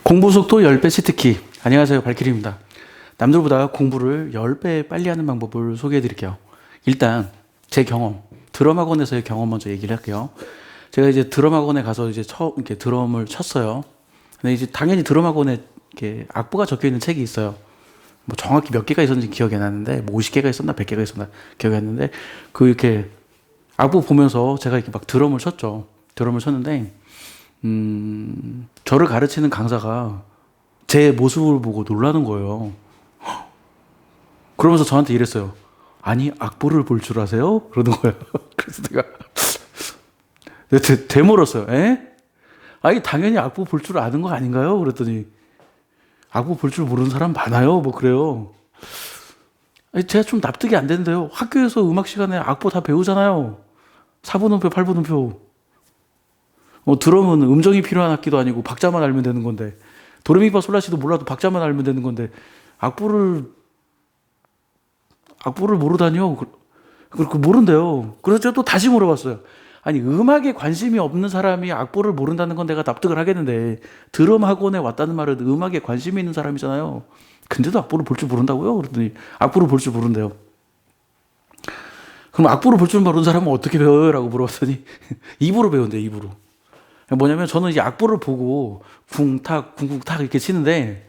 공부 속도 10배 치트키. 안녕하세요, 발키리입니다. 남들보다 공부를 10배 빨리 하는 방법을 소개해 드릴게요. 일단 제 경험, 드럼 학원에서의 경험 먼저 얘기를 할게요. 제가 이제 드럼 학원에 가서 이제 처음 이렇게 드럼을 쳤어요. 근데 이제 당연히 드럼 학원에 이렇게 악보가 적혀 있는 책이 있어요. 뭐 정확히 몇 개가 있었는지 기억이 안 나는데 뭐 50개가 있었나 100개가 있었나 기억이 안 나는데 그 이렇게 악보 보면서 제가 이렇게 막 드럼을 쳤죠. 드럼을 쳤는데 저를 가르치는 강사가 제 모습을 보고 놀라는 거예요. 그러면서 저한테 이랬어요. 아니, 악보를 볼 줄 아세요? 그러는 거예요. 그래서 내가 되물었어요. 에? 아니, 당연히 악보 볼 줄 아는 거 아닌가요? 그랬더니 악보 볼 줄 모르는 사람 많아요. 뭐 그래요. 아니, 제가 좀 납득이 안 되는데요. 학교에서 음악 시간에 악보 다 배우잖아요. 4분음표, 8분음표. 드럼은 음정이 필요한 악기도 아니고 박자만 알면 되는 건데, 도레미파솔라시도 몰라도 박자만 알면 되는 건데 악보를 모르다니요? 그 모른대요. 그래서 제가 또 다시 물어봤어요. 아니, 음악에 관심이 없는 사람이 악보를 모른다는 건 내가 납득을 하겠는데, 드럼 학원에 왔다는 말은 음악에 관심이 있는 사람이잖아요. 근데도 악보를 볼 줄 모른다고요? 그랬더니 악보를 볼 줄 모른대요. 그럼 악보를 볼 줄 모르는 사람은 어떻게 배워요? 라고 물어봤더니 입으로 배운대요. 입으로. 뭐냐면 저는 이제 악보를 보고 쿵탁 쿵쿵탁 이렇게 치는데,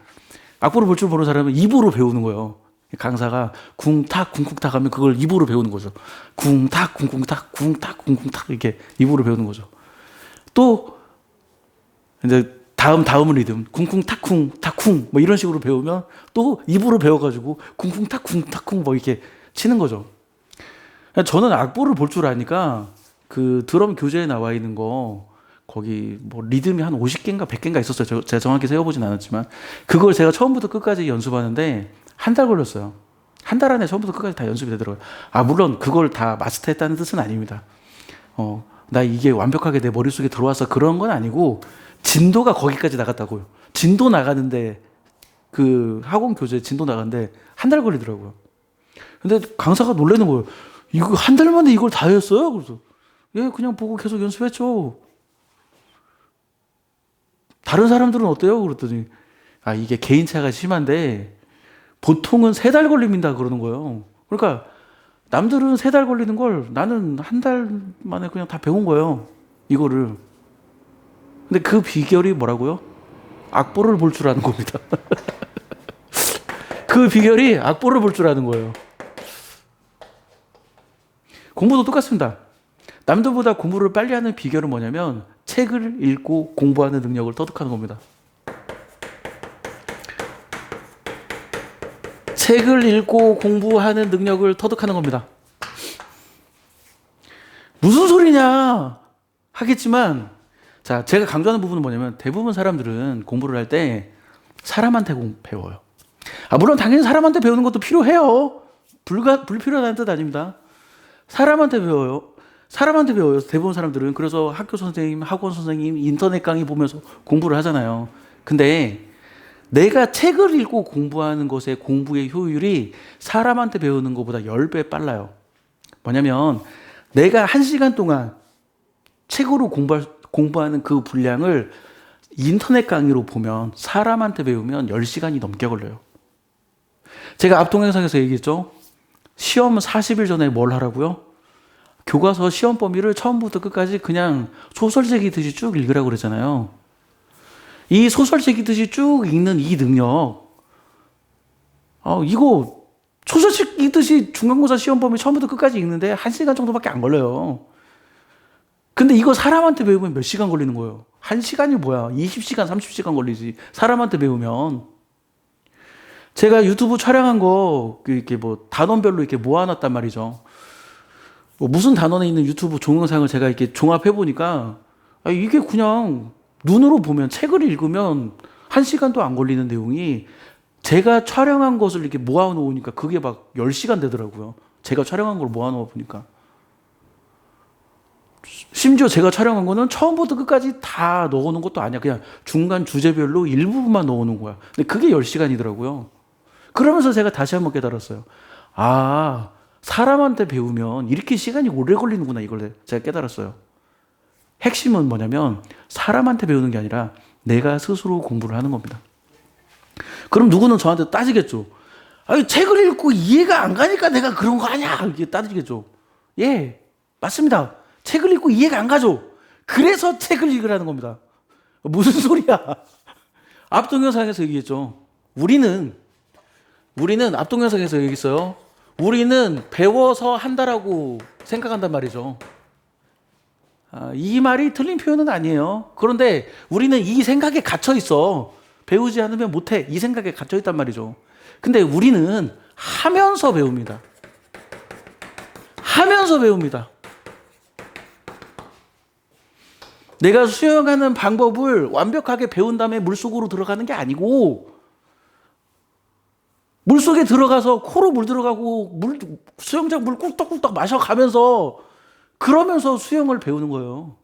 악보를 볼 줄 모르는 사람은 입으로 배우는 거예요. 강사가 쿵탁 쿵쿵탁 하면 그걸 입으로 배우는 거죠. 쿵탁 쿵쿵탁 쿵탁 쿵쿵탁 이렇게 입으로 배우는 거죠. 또 이제 다음 리듬 쿵쿵탁 쿵탁 쿵 뭐 이런 식으로 배우면 또 입으로 배워가지고 쿵쿵탁 쿵탁 쿵 뭐 이렇게 치는 거죠. 저는 악보를 볼 줄 아니까 그 드럼 교재에 나와 있는 거, 거기 뭐 리듬이 한 50개인가 100개인가 있었어요. 제가 정확히 세어보진 않았지만 그걸 제가 처음부터 끝까지 연습하는데 한 달 걸렸어요. 한 달 안에 처음부터 끝까지 다 연습이 되더라고요. 물론 그걸 다 마스터했다는 뜻은 아닙니다. 나 이게 완벽하게 내 머릿속에 들어와서 그런 건 아니고, 진도가 거기까지 나갔다고요. 진도 나가는데, 그 학원 교재 진도 나가는데 한 달 걸리더라고요. 근데 강사가 놀라는 거예요. 이거 한 달 만에 이걸 다 했어요? 그래서 예, 그냥 보고 계속 연습했죠. 다른 사람들은 어때요? 그랬더니 이게 개인차가 심한데 보통은 3달 걸립니다 그러는 거예요. 그러니까 남들은 3달 걸리는 걸 나는 한 달 만에 그냥 다 배운 거예요. 이거를. 근데 그 비결이 뭐라고요? 악보를 볼 줄 아는 겁니다. 그 비결이 악보를 볼 줄 아는 거예요. 공부도 똑같습니다. 남들보다 공부를 빨리 하는 비결은 뭐냐면 책을 읽고 공부하는 능력을 터득하는 겁니다. 책을 읽고 공부하는 능력을 터득하는 겁니다. 무슨 소리냐 하겠지만, 자, 제가 강조하는 부분은 뭐냐면 대부분 사람들은 공부를 할 때 사람한테 배워요. 물론 당연히 사람한테 배우는 것도 필요해요. 불필요하다는 뜻 아닙니다. 사람한테 배워요. 사람한테 배워요. 대부분 사람들은. 그래서 학교 선생님, 학원 선생님, 인터넷 강의 보면서 공부를 하잖아요. 근데 내가 책을 읽고 공부하는 것의 공부의 효율이 사람한테 배우는 것보다 10배 빨라요. 뭐냐면 내가 1시간 동안 책으로 공부하는 그 분량을 인터넷 강의로 보면 사람한테 배우면 10시간이 넘게 걸려요. 제가 앞 동영상에서 얘기했죠. 시험은 40일 전에 뭘 하라고요? 교과서 시험 범위를 처음부터 끝까지 그냥 소설책 읽듯이 쭉 읽으라고 그랬잖아요. 이 소설책 읽듯이 쭉 읽는 이 능력, 이거 소설책 읽듯이 중간고사 시험 범위 처음부터 끝까지 읽는데 1시간 정도밖에 안 걸려요. 근데 이거 사람한테 배우면 몇 시간 걸리는 거예요? 1시간이 뭐야? 20시간, 30시간 걸리지. 사람한테 배우면. 제가 유튜브 촬영한 거 이렇게 뭐 단원별로 이렇게 모아놨단 말이죠. 무슨 단원에 있는 유튜브 동영상을 제가 이렇게 종합해 보니까 이게 그냥 눈으로 보면, 책을 읽으면 1시간도 안 걸리는 내용이 제가 촬영한 것을 이렇게 모아 놓으니까 그게 막 10시간 되더라고요. 제가 촬영한 걸 모아 놓아 보니까. 심지어 제가 촬영한 거는 처음부터 끝까지 다 넣어 놓은 것도 아니야. 그냥 중간 주제별로 일부분만 넣어 놓은 거야. 근데 그게 10시간이더라고요. 그러면서 제가 다시 한번 깨달았어요. 사람한테 배우면 이렇게 시간이 오래 걸리는구나. 이걸 제가 깨달았어요. 핵심은 뭐냐면 사람한테 배우는 게 아니라 내가 스스로 공부를 하는 겁니다. 그럼 누구는 저한테 따지겠죠. 아니, 책을 읽고 이해가 안 가니까 내가 그런 거 아니야. 이렇게 따지겠죠. 예, 맞습니다. 책을 읽고 이해가 안 가죠. 그래서 책을 읽으라는 겁니다. 무슨 소리야. 앞동영상에서 얘기했죠. 우리는 앞동영상에서 얘기했어요. 우리는 배워서 한다라고 생각한단 말이죠. 이 말이 틀린 표현은 아니에요. 그런데 우리는 이 생각에 갇혀 있어. 배우지 않으면 못해. 이 생각에 갇혀 있단 말이죠. 근데 우리는 하면서 배웁니다. 하면서 배웁니다. 내가 수영하는 방법을 완벽하게 배운 다음에 물속으로 들어가는 게 아니고, 물속에 들어가서 코로 물 들어가고 수영장 물 꿀떡꿀떡 마셔가면서 그러면서 수영을 배우는 거예요.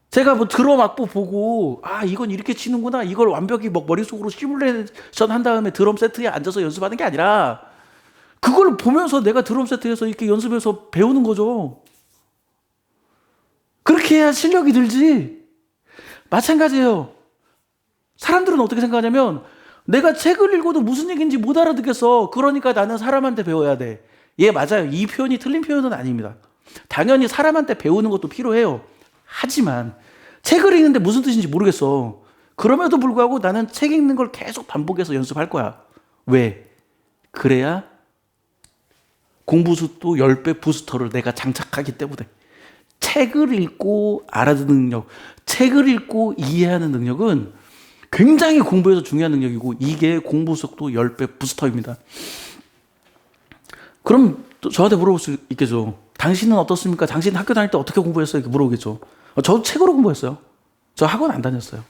제가 뭐 드럼 악보 보고 이건 이렇게 치는구나, 이걸 완벽히 머릿속으로 시뮬레이션 한 다음에 드럼 세트에 앉아서 연습하는 게 아니라 그걸 보면서 내가 드럼 세트에서 이렇게 연습해서 배우는 거죠. 그렇게 해야 실력이 들지. 마찬가지예요. 사람들은 어떻게 생각하냐면 내가 책을 읽어도 무슨 얘기인지 못 알아듣겠어. 그러니까 나는 사람한테 배워야 돼. 예, 맞아요. 이 표현이 틀린 표현은 아닙니다. 당연히 사람한테 배우는 것도 필요해요. 하지만 책을 읽는데 무슨 뜻인지 모르겠어. 그럼에도 불구하고 나는 책 읽는 걸 계속 반복해서 연습할 거야. 왜? 그래야 공부속도 10배 부스터를 내가 장착하기 때문에. 책을 읽고 알아듣는 능력, 책을 읽고 이해하는 능력은 굉장히 공부에서 중요한 능력이고 이게 공부 속도 10배 부스터입니다. 그럼 또 저한테 물어볼 수 있겠죠. 당신은 어떻습니까? 당신 학교 다닐 때 어떻게 공부했어요? 이렇게 물어보겠죠. 저도 책으로 공부했어요. 저 학원 안 다녔어요.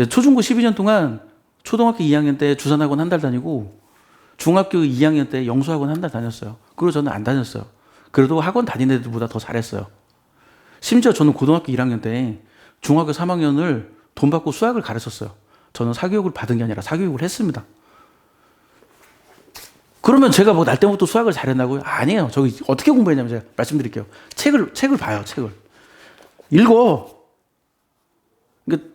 초중고 12년 동안 초등학교 2학년 때 주산학원 한 달 다니고 중학교 2학년 때 영수학원 한 달 다녔어요. 그리고 저는 안 다녔어요. 그래도 학원 다니는 애들보다 더 잘했어요. 심지어 저는 고등학교 1학년 때 중학교 3학년을 돈 받고 수학을 가르쳤어요. 저는 사교육을 받은 게 아니라 사교육을 했습니다. 그러면 제가 날 때부터 수학을 잘했나고요? 아니에요. 저기 어떻게 공부했냐면 제가 말씀드릴게요. 책을 봐요. 책을 읽어. 그러니까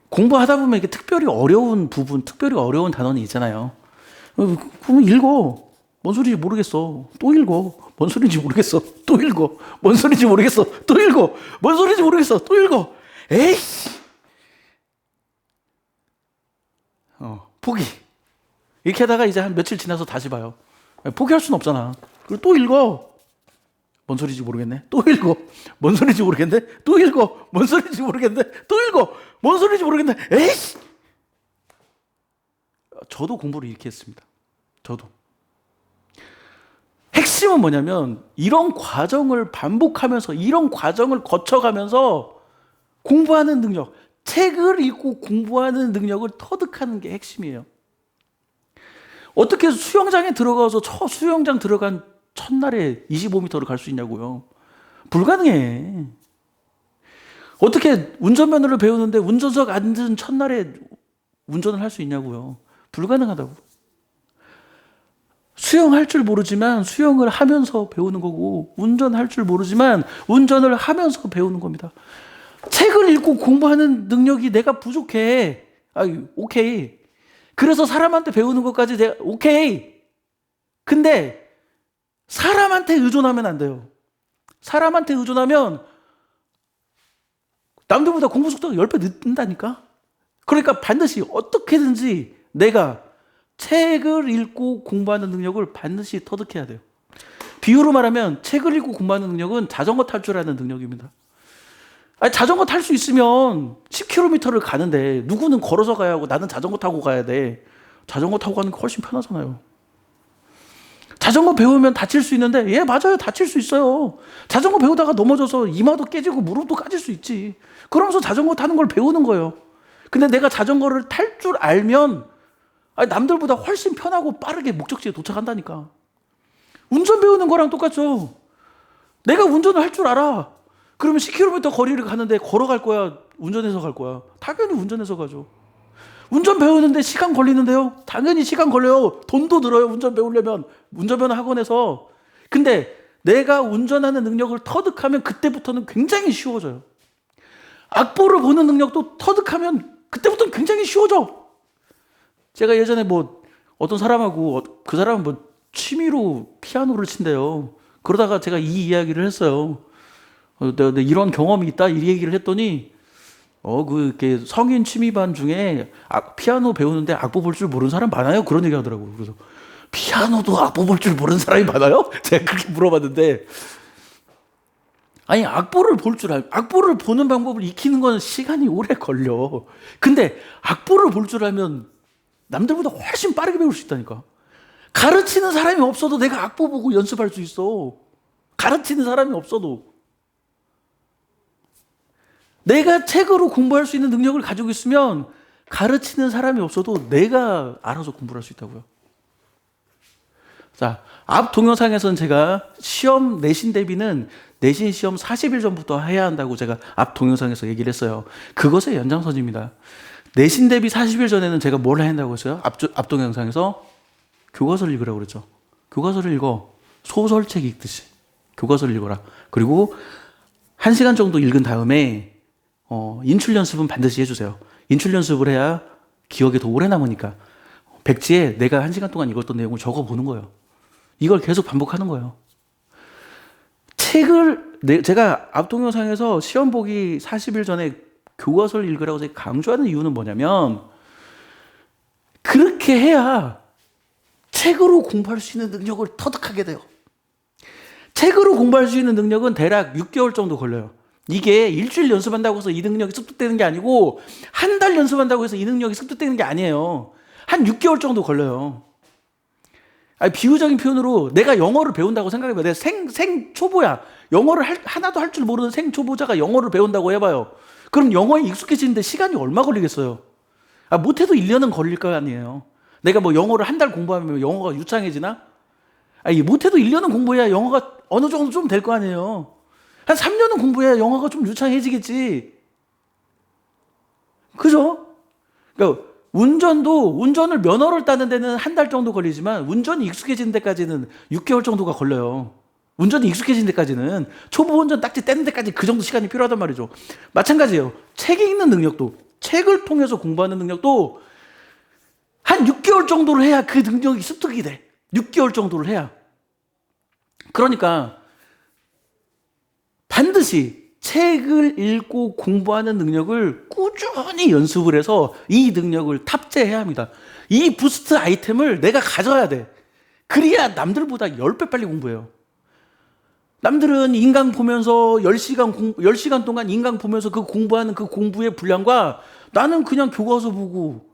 공부하다 보면 이게 특별히 어려운 부분, 특별히 어려운 단어는 있잖아요. 그러면 읽어. 뭔 소리인지 모르겠어. 또 읽어. 뭔 소리인지 모르겠어. 또 읽어. 뭔 소리인지 모르겠어. 또 읽어. 뭔 소리인지 모르겠어. 또 읽어. 에이씨. 포기. 이렇게 하다가 이제 한 며칠 지나서 다시 봐요. 포기할 수는 없잖아. 그리고 또 읽어. 뭔 소리인지 모르겠네. 또 읽어. 뭔 소리인지 모르겠네. 또 읽어. 뭔 소리인지 모르겠네. 또 읽어. 뭔 소리인지 모르겠네. 에이씨. 저도 공부를 이렇게 했습니다. 저도. 핵심은 뭐냐면 이런 과정을 반복하면서 이런 과정을 거쳐가면서 공부하는 능력, 책을 읽고 공부하는 능력을 터득하는 게 핵심이에요. 어떻게 수영장에 들어가서 수영장 들어간 첫날에 25m를 갈 수 있냐고요. 불가능해. 어떻게 운전면허를 배우는데 운전석 앉은 첫날에 운전을 할 수 있냐고요. 불가능하다고. 수영할 줄 모르지만 수영을 하면서 배우는 거고 운전할 줄 모르지만 운전을 하면서 배우는 겁니다. 책을 읽고 공부하는 능력이 내가 부족해. 오케이. 그래서 사람한테 배우는 것까지 내가 오케이. 근데 사람한테 의존하면 안 돼요. 사람한테 의존하면 남들보다 공부 속도가 10배 늦는다니까. 그러니까 반드시 어떻게든지 내가 책을 읽고 공부하는 능력을 반드시 터득해야 돼요. 비유로 말하면 책을 읽고 공부하는 능력은 자전거 탈 줄 아는 능력입니다. 자전거 탈 수 있으면 10km를 가는데 누구는 걸어서 가야 하고 나는 자전거 타고 가야 돼. 자전거 타고 가는 게 훨씬 편하잖아요. 자전거 배우면 다칠 수 있는데 예, 맞아요. 다칠 수 있어요. 자전거 배우다가 넘어져서 이마도 깨지고 무릎도 까질 수 있지. 그러면서 자전거 타는 걸 배우는 거예요. 근데 내가 자전거를 탈 줄 알면 남들보다 훨씬 편하고 빠르게 목적지에 도착한다니까. 운전 배우는 거랑 똑같죠. 내가 운전을 할 줄 알아. 그러면 10km 거리를 가는데 걸어갈 거야? 운전해서 갈 거야? 당연히 운전해서 가죠. 운전 배우는데 시간 걸리는데요? 당연히 시간 걸려요. 돈도 들어요. 운전 배우려면. 운전면허 학원에서. 근데 내가 운전하는 능력을 터득하면 그때부터는 굉장히 쉬워져요. 악보를 보는 능력도 터득하면 그때부터는 굉장히 쉬워져. 제가 예전에 뭐 어떤 사람하고 그 사람은 뭐 취미로 피아노를 친대요. 그러다가 제가 이 이야기를 했어요. 내가 이런 경험이 있다 이 얘기를 했더니 이렇게 성인 취미반 중에 피아노 배우는데 악보 볼 줄 모르는 사람 많아요. 그런 얘기 하더라고요. 그래서 피아노도 악보 볼 줄 모르는 사람이 많아요? 제가 그렇게 물어봤는데 아니 악보를 보는 방법을 익히는 건 시간이 오래 걸려. 근데 악보를 볼 줄 알면 남들보다 훨씬 빠르게 배울 수 있다니까. 가르치는 사람이 없어도 내가 악보 보고 연습할 수 있어. 가르치는 사람이 없어도. 내가 책으로 공부할 수 있는 능력을 가지고 있으면 가르치는 사람이 없어도 내가 알아서 공부를 할 수 있다고요. 자, 앞 동영상에서는 제가 시험 내신 대비는 내신 시험 40일 전부터 해야 한다고 제가 앞 동영상에서 얘기를 했어요. 그것의 연장선입니다. 내신 대비 40일 전에는 제가 뭘 해야 한다고 했어요? 앞 동영상에서 교과서를 읽으라고 그랬죠. 교과서를 읽어. 소설책 읽듯이. 교과서를 읽어라. 그리고 1시간 정도 읽은 다음에 인출 연습은 반드시 해주세요. 인출 연습을 해야 기억에 더 오래 남으니까. 백지에 내가 1시간 동안 읽었던 내용을 적어보는 거예요. 이걸 계속 반복하는 거예요. 제가 앞 동영상에서 시험 보기 40일 전에 교과서를 읽으라고 제가 강조하는 이유는 뭐냐면 그렇게 해야 책으로 공부할 수 있는 능력을 터득하게 돼요. 책으로 공부할 수 있는 능력은 대략 6개월 정도 걸려요. 이게 일주일 연습한다고 해서 이 능력이 습득되는 게 아니고 한 달 연습한다고 해서 이 능력이 습득되는 게 아니에요. 한 6개월 정도 걸려요. 비유적인 표현으로 내가 영어를 배운다고 생각해봐요. 내가 생초보야. 영어를 하나도 할 줄 모르는 생초보자가 영어를 배운다고 해봐요. 그럼 영어에 익숙해지는데 시간이 얼마 걸리겠어요? 못해도 1년은 걸릴 거 아니에요. 내가 뭐 영어를 한 달 공부하면 영어가 유창해지나? 못해도 1년은 공부해야 영어가 어느 정도 좀 될 거 아니에요. 한 3년은 공부해야 영어가 좀 유창해지겠지. 그죠? 그러니까 운전을 면허를 따는 데는 한 달 정도 걸리지만 운전이 익숙해지는 데까지는 6개월 정도가 걸려요. 운전이 익숙해지는 데까지는 초보 운전 딱지 떼는 데까지 그 정도 시간이 필요하단 말이죠. 마찬가지예요. 책 읽는 능력도 책을 통해서 공부하는 능력도 한 6개월 정도를 해야 그 능력이 습득이 돼. 6개월 정도를 해야. 그러니까 반드시 책을 읽고 공부하는 능력을 꾸준히 연습을 해서 이 능력을 탑재해야 합니다. 이 부스트 아이템을 내가 가져야 돼. 그래야 남들보다 10배 빨리 공부해요. 남들은 인강 보면서 10시간 동안 인강 보면서 그 공부하는 그 공부의 분량과 나는 그냥 교과서 보고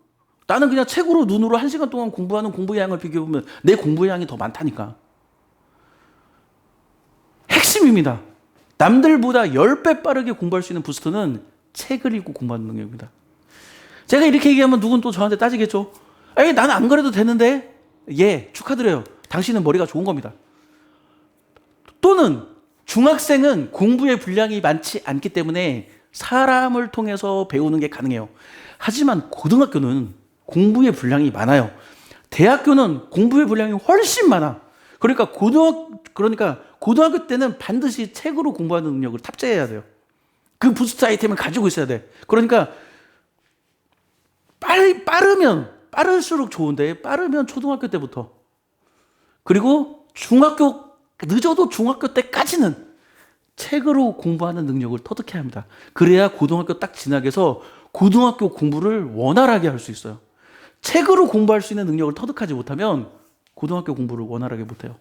나는 그냥 책으로 눈으로 1시간 동안 공부하는 공부의 양을 비교해보면 내 공부의 양이 더 많다니까. 핵심입니다. 남들보다 10배 빠르게 공부할 수 있는 부스터는 책을 읽고 공부하는 능력입니다. 제가 이렇게 얘기하면 누군 또 저한테 따지겠죠. 나는 안 그래도 되는데. 예, 축하드려요. 당신은 머리가 좋은 겁니다. 또는 중학생은 공부의 분량이 많지 않기 때문에 사람을 통해서 배우는 게 가능해요. 하지만 고등학교는 공부의 분량이 많아요. 대학교는 공부의 분량이 훨씬 많아. 그러니까 고등학교 때는 반드시 책으로 공부하는 능력을 탑재해야 돼요. 그 부스트 아이템을 가지고 있어야 돼. 그러니까 빠를수록 좋은데 빠르면 초등학교 때부터. 그리고 늦어도 중학교 때까지는 책으로 공부하는 능력을 터득해야 합니다. 그래야 고등학교 딱 지나게서 고등학교 공부를 원활하게 할 수 있어요. 책으로 공부할 수 있는 능력을 터득하지 못하면 고등학교 공부를 원활하게 못해요.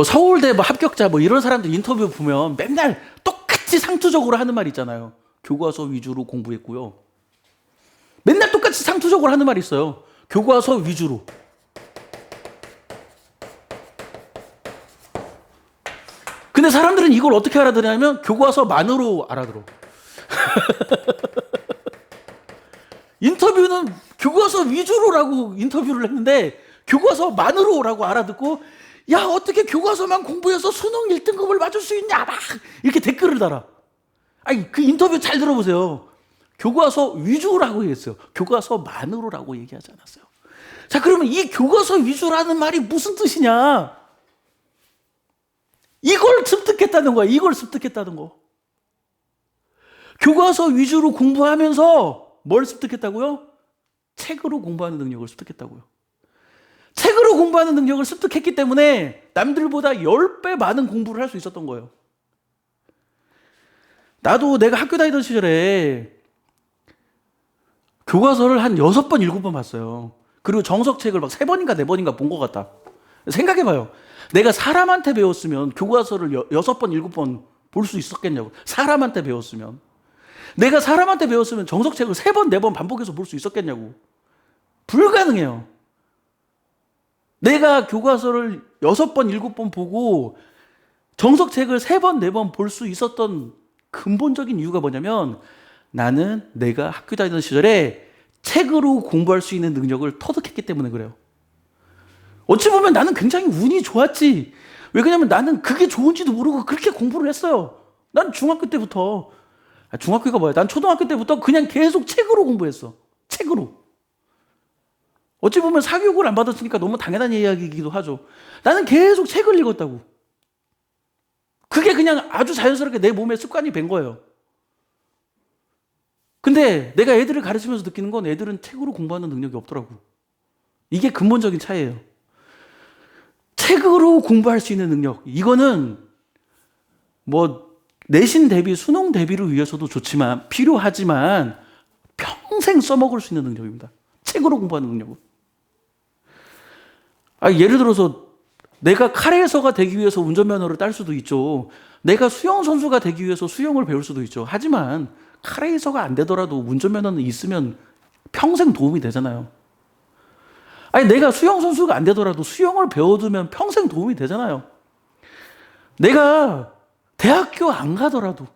서울대 합격자 이런 사람들 인터뷰 보면 맨날 똑같이 상투적으로 하는 말 있잖아요. 교과서 위주로 공부했고요. 맨날 똑같이 상투적으로 하는 말이 있어요. 교과서 위주로. 근데 사람들은 이걸 어떻게 알아들으냐면 교과서만으로 알아들어. 인터뷰는 교과서 위주로라고 인터뷰를 했는데 교과서만으로라고 알아듣고 야 어떻게 교과서만 공부해서 수능 1등급을 맞을 수 있냐 막 이렇게 댓글을 달아. 그 인터뷰 잘 들어보세요. 교과서 위주라고 얘기했어요. 교과서만으로라고 얘기하지 않았어요. 자, 그러면 이 교과서 위주라는 말이 무슨 뜻이냐? 이걸 습득했다는 거야. 이걸 습득했다는 거. 교과서 위주로 공부하면서 뭘 습득했다고요? 책으로 공부하는 능력을 습득했다고요. 책으로 공부하는 능력을 습득했기 때문에 남들보다 10배 많은 공부를 할 수 있었던 거예요. 나도 내가 학교 다니던 시절에 교과서를 한 6번, 7번 봤어요. 그리고 정석책을 막 3번인가 4번인가 본 것 같다. 생각해봐요. 내가 사람한테 배웠으면 교과서를 6번, 7번 볼 수 있었겠냐고. 사람한테 배웠으면. 내가 사람한테 배웠으면 정석책을 3번, 4번 반복해서 볼 수 있었겠냐고. 불가능해요. 내가 교과서를 6번, 7번 보고 정석책을 3번, 4번 볼 수 있었던 근본적인 이유가 뭐냐면 나는 내가 학교 다니던 시절에 책으로 공부할 수 있는 능력을 터득했기 때문에 그래요. 어찌 보면 나는 굉장히 운이 좋았지. 왜 그러냐면 나는 그게 좋은지도 모르고 그렇게 공부를 했어요. 난 중학교 때부터, 중학교가 뭐야? 난 초등학교 때부터 그냥 계속 책으로 공부했어. 책으로. 어찌 보면 사교육을 안 받았으니까 너무 당연한 이야기이기도 하죠. 나는 계속 책을 읽었다고. 그게 그냥 아주 자연스럽게 내 몸에 습관이 된 거예요. 근데 내가 애들을 가르치면서 느끼는 건 애들은 책으로 공부하는 능력이 없더라고. 이게 근본적인 차이예요. 책으로 공부할 수 있는 능력. 이거는 뭐 내신 대비, 수능 대비를 위해서도 좋지만 필요하지만 평생 써먹을 수 있는 능력입니다. 책으로 공부하는 능력은. 예를 들어서 내가 카레이서가 되기 위해서 운전면허를 딸 수도 있죠. 내가 수영 선수가 되기 위해서 수영을 배울 수도 있죠. 하지만 카레이서가 안 되더라도 운전면허는 있으면 평생 도움이 되잖아요. 내가 수영 선수가 안 되더라도 수영을 배워두면 평생 도움이 되잖아요. 내가 대학교 안 가더라도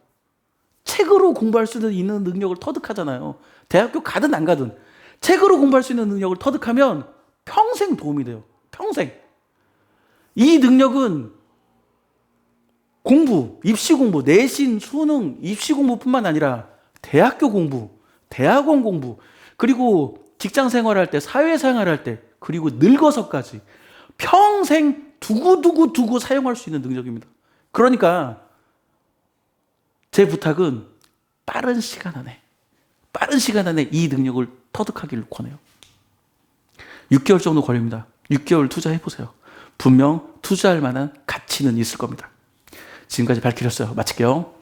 책으로 공부할 수 있는 능력을 터득하잖아요. 대학교 가든 안 가든 책으로 공부할 수 있는 능력을 터득하면 평생 도움이 돼요. 평생. 이 능력은 공부, 입시 공부, 내신, 수능, 입시 공부뿐만 아니라 대학교 공부, 대학원 공부, 그리고 직장 생활할 때, 사회 생활할 때, 그리고 늙어서까지 평생 두고 사용할 수 있는 능력입니다. 그러니까 제 부탁은 빠른 시간 안에 이 능력을 터득하기를 권해요. 6개월 정도 걸립니다. 6개월 투자해보세요. 분명 투자할 만한 가치는 있을 겁니다. 지금까지 발키리였어요. 마칠게요.